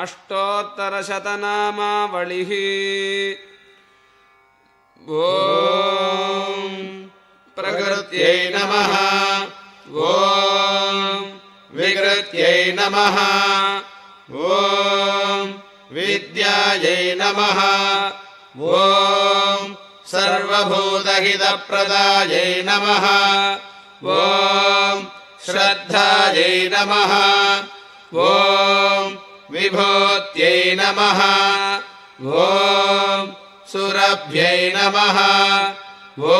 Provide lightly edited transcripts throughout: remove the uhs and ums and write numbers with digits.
अष्टोत्तरशतनामावलिः। ॐ प्रकृत्यै नमः। ॐ विकृत्यै नमः। ॐ विद्यायै नमः। ॐ सर्वभूतहितप्रदायै नमः। ॐ श्रद्धायै नमः। ॐ विभूत्यै नमः। ॐ सुरभ्यै नमः। ॐ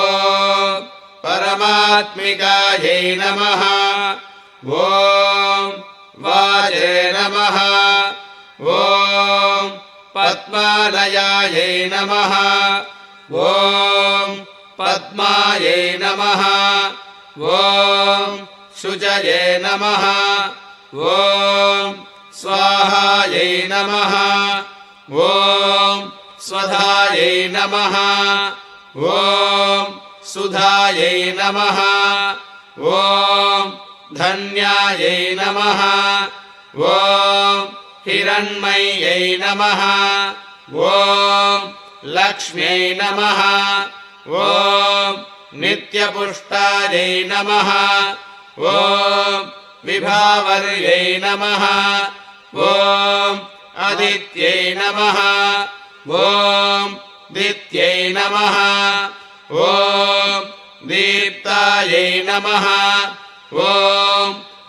परमात्मिकायै नमः। ॐ वाचे नमः। ॐ पद्मालयायै नमः। ॐ पद्मायै नमः। ॐ शुचये नमः। ॐ स्वाहायै नमः। ॐ स्वधायै नमः। ॐ सुधायै नमः। ॐ धन्यायै नमः। ॐ हिरण्मय्यै नमः। ॐ लक्ष्म्यै नमः। ॐ नित्यपुष्टायै नमः। ॐ विभावर्यै नमः। ॐ आदित्यै नमः। ॐ दित्यै नमः। ॐ दीप्तायै नमः। ॐ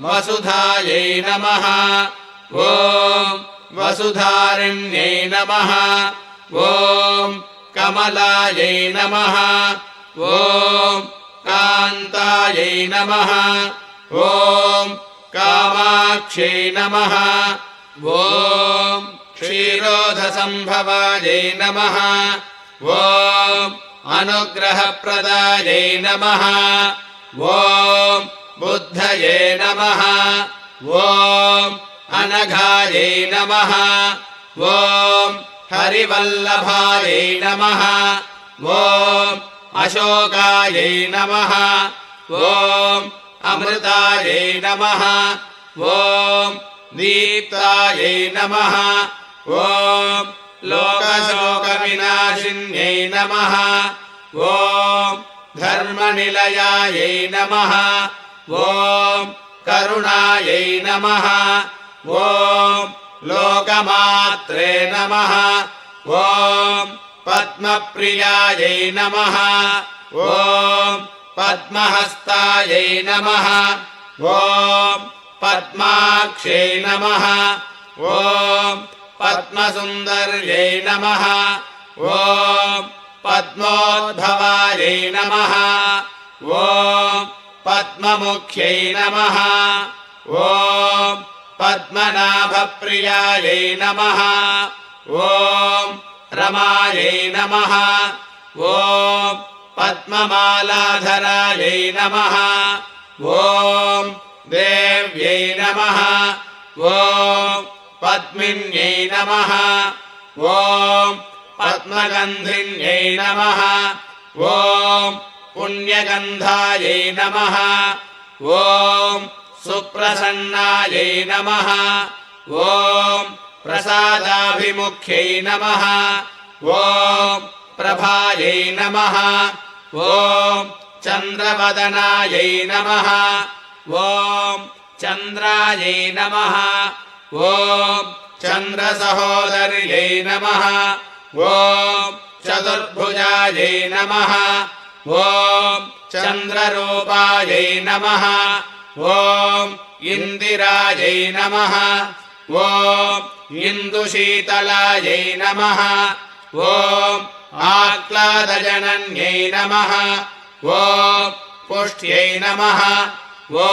वसुधायै नमः। ॐ वसुधारिण्यै नमः। ॐ कमलायै नमः। ॐ कान्तायै नमः। ॐ कामाक्ष्यै नमः। ॐ क्षीरोधसम्भवायै नमः। ॐ अनुग्रहप्रदायै नमः। ॐ बुद्धये नमः। ॐ अनघायै नमः। ॐ हरिवल्लभायै नमः। ॐ अशोकायै नमः। ॐ अमृतायै नमः। ॐ दीप्तायै नमः। ॐ लोकशोकविनाशिन्यै नमः। ॐ धर्मनिलयायै नमः। ॐ करुणायै नमः। ॐ लोकमात्रे नमः। ॐ पद्मप्रियायै नमः। ॐ पद्महस्तायै नमः। ॐ पद्माक्षै नमः। ॐ पद्मसुन्दर्यै नमः। ॐ पद्मोद्भवायै नमः। ॐ पद्ममुख्यै नमः। ॐ पद्मनाभप्रियायै नमः। ॐ रमायै नमः। ॐ पद्ममालाधरायै नमः। ॐ देव्यै नमः। ॐ पद्मिन्यै नमः। ॐ पद्मगन्धिन्यै नमः। ॐ पुण्यगन्धायै नमः। ॐ सुप्रसन्नायै नमः। ॐ प्रसादाभिमुख्यै नमः। ॐ प्रभायै नमः। ॐ चन्द्रवदनायै नमः। ॐ चन्द्रायै नमः। ॐ चन्द्रसहोदर्यै नमः। ॐ चतुर्भुजायै नमः। ॐ चन्द्ररूपायै नमः। ॐ इन्दिरायै नमः। ॐ इन्दुशीतलायै नमः। ॐ आह्लादजनन्यै नमः। ॐ पुष्ट्यै नमः। ॐ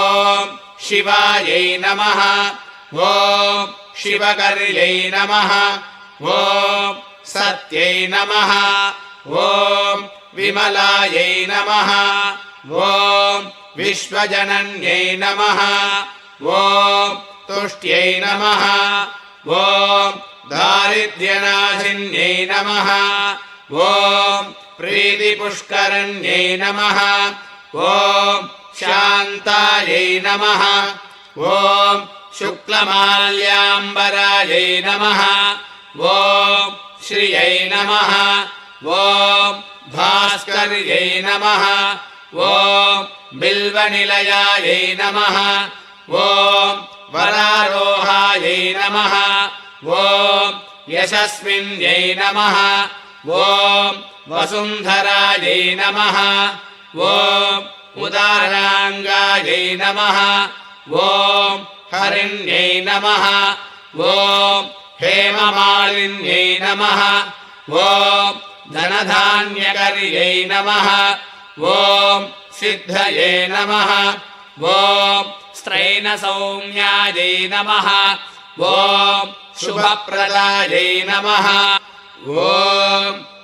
शिवायै नमः। ॐ शिवकर्यै नमः। ॐ सत्यै नमः। ॐ विमलायै नमः। ॐ विश्वजनन्यै नमः। ॐ तुष्ट्यै नमः। ॐ दारिद्र्यनाशिन्यै नमः। ॐ प्रीतिपुष्करण्यै नमः। ॐ शान्तायै नमः। ॐ शुक्लमाल्याम्बरायै नमः ॐ श्रियै नमः ॐ भास्कर्यै नमः ॐ बिल्वनिलयायै नमः ॐ वरारोहायै नमः ॐ यशस्विन्यै नमः ॐ वसुन्धरायै नमः ॐ उदाराङ्गायै नमः ॐ हरिण्यै नमः ॐ हेममालिन्यै नमः ॐ धनधान्यकर्यै नमः ॐ सिद्धये नमः ॐ स्त्रैणसौम्यायै नमः ॐ शुभप्रदायै नमः ॐ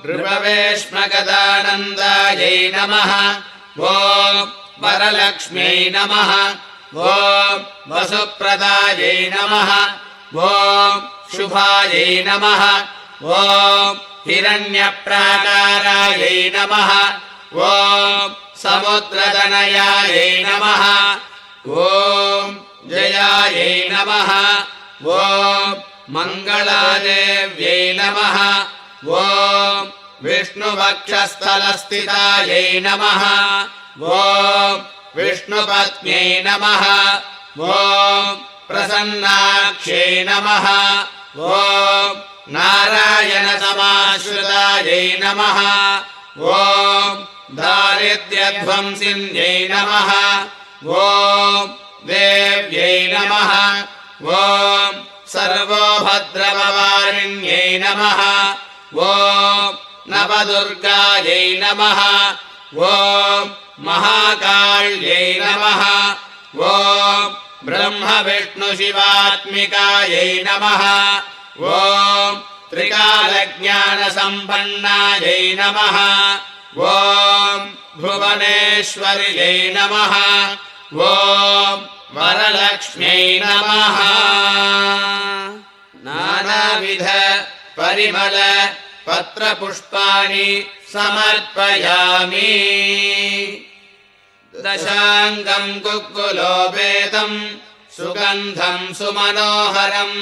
नृपवेश्मगदानन्दायै नमः ॐ वरलक्ष्म्यै नमः ॐ वसुप्रदायै नमः ॐ शुभायै नमः ॐ हिरण्यप्राकारायै नमः ॐ समुद्रतनयायै नमः ॐ जयायै नमः ॐ मङ्गलादेव्यै नमः ॐ विष्णुवक्षस्थलस्थितायै नमः ॐ विष्णुपत्न्यै नमः ॐ प्रसन्नाक्ष्यै नमः ॐ नारायणसमाश्रितायै नमः ॐ दारिद्र्यध्वंसिन्यै नमः ॐ देव्यै नमः ॐ सर्वोभद्रववारिण्यै नमः ॐ नवदुर्गायै नमः ॐ महाकाल्यै नमः ॐ ब्रह्मविष्णुशिवात्मिकायै नमः ॐ त्रिकालज्ञानसम्पन्नायै नमः ॐ भुवनेश्वर्यै नमः ॐ वरलक्ष्म्यै नमः नानाविध परिमल पत्रपुष्पाणि समर्पयामि दशाङ्गं कुक्कुलोपेतं सुगन्धं सुमनोहरम्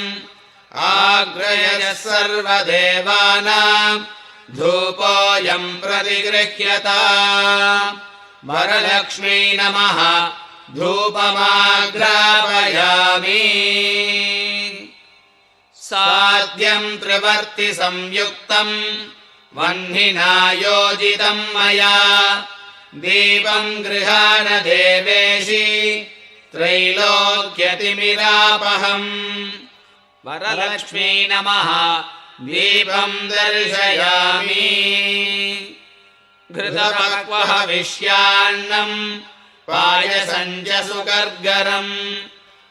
आग्रयः सर्वदेवानां धूपोऽयं प्रतिगृह्यताम् वरलक्ष्म्यै नमः धूपमाग्रापयामि साध्यं त्रिवर्तिसंयुक्तं वह्निना योजितं मया दीपं गृहाण देवेशि त्रैलोक्यतिमिरापहम् वरलक्ष्म्यै नमः दीपं दर्शयामि घृतपक्वहविष्यान्नं पायसं च सुकर्गरम्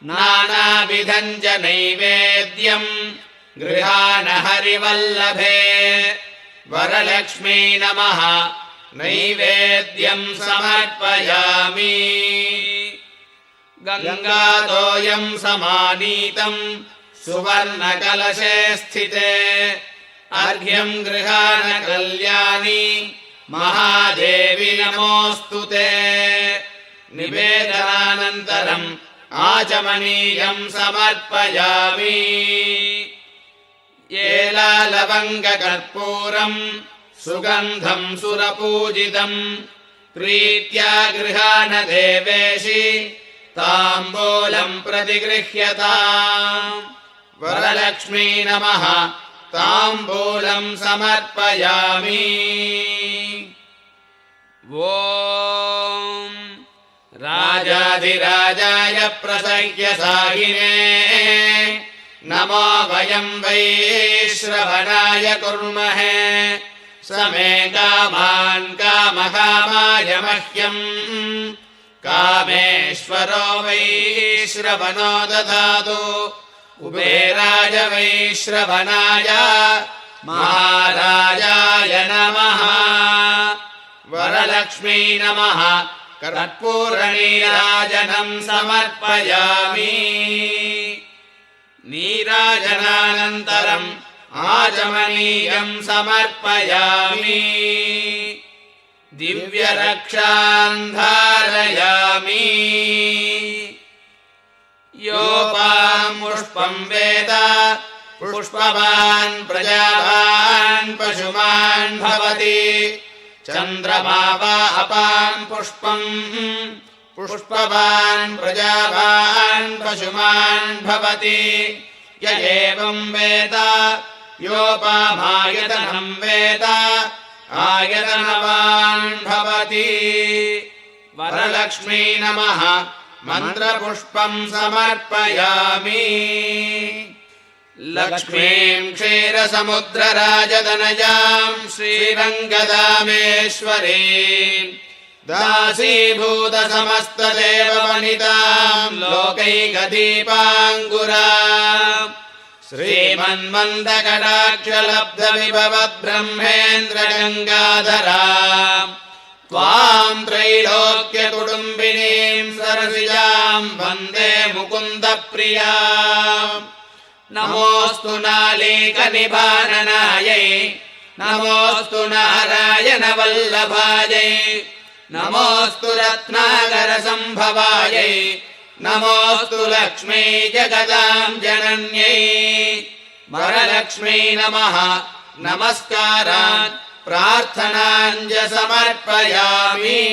नानाविधं च नैवेद्यं गृहाण हरिवल्लभे वरलक्ष्म्यै नमः नैवेद्यं समर्पयामि गङ्गातोयं समानीतं सुवर्णकलशे स्थिते अर्घ्यं गृहाण कल्याणि महादेवि नमोऽस्तु ते निवेदनानन्तरम् आचमनीयं समर्पयामि एलालवङ्गकर्पूरं सुगन्धं सुरपूजितं प्रीत्या गृहाण देवेशि ताम्बूलं प्रतिगृह्यताम् वरलक्ष्म्यै नमः ताम्बूलं समर्पयामि ॐ राजाधिराजाय प्रसह्यसाहिने नमो वयं वै श्रवणाय कुर्महे समे कामान् कामकामाय मह्यम् कामेश्वरो वै श्रवणो ददातु कुबेराय वै श्रवणाय महाराजाय नमः वरलक्ष्म्यै नमः कर्पूरनीराजनं समर्पयामि नीराजनानन्तरम् आचमनीयं समर्पयामि दिव्यरक्षां धारयामि योपाम् पुष्पम् वेद पुष्पवान् प्रजावान् पशुमान् भवति चन्द्रमा वा अपाम् पुष्पम् पुष्पवान् प्रजावान् पशुमान् भवति य एवम् वेद योपामायतनम् वेद आयतनवान् भवति वरलक्ष्मी नमः मन्त्रपुष्पम् समर्पयामि लक्ष्मीम् क्षीरसमुद्रराजतनयाम् श्रीरङ्गदामेश्वरीम् दासीभूतसमस्तदेववनिताम् लोकैकदीपाङ्कुराम् श्रीमन्मन्दकटाक्षलब्धविभवद्ब्रह्मेन्द्रगङ्गाधराम् त्वाम् त्रैलोक्यकुटुम्बिनीम् सरसिजाम् वन्दे मुकुन्दप्रियाम् नमोऽस्तु नालीकनिभाननायै नमोऽस्तु नारायणवल्लभायै नमोऽस्तु रत्नाकरसम्भवायै नमोऽस्तु लक्ष्मी जगदाम् जनन्यै वरलक्ष्मी नमः नमस्कारान् प्रार्थनाञ्च समर्पयामि।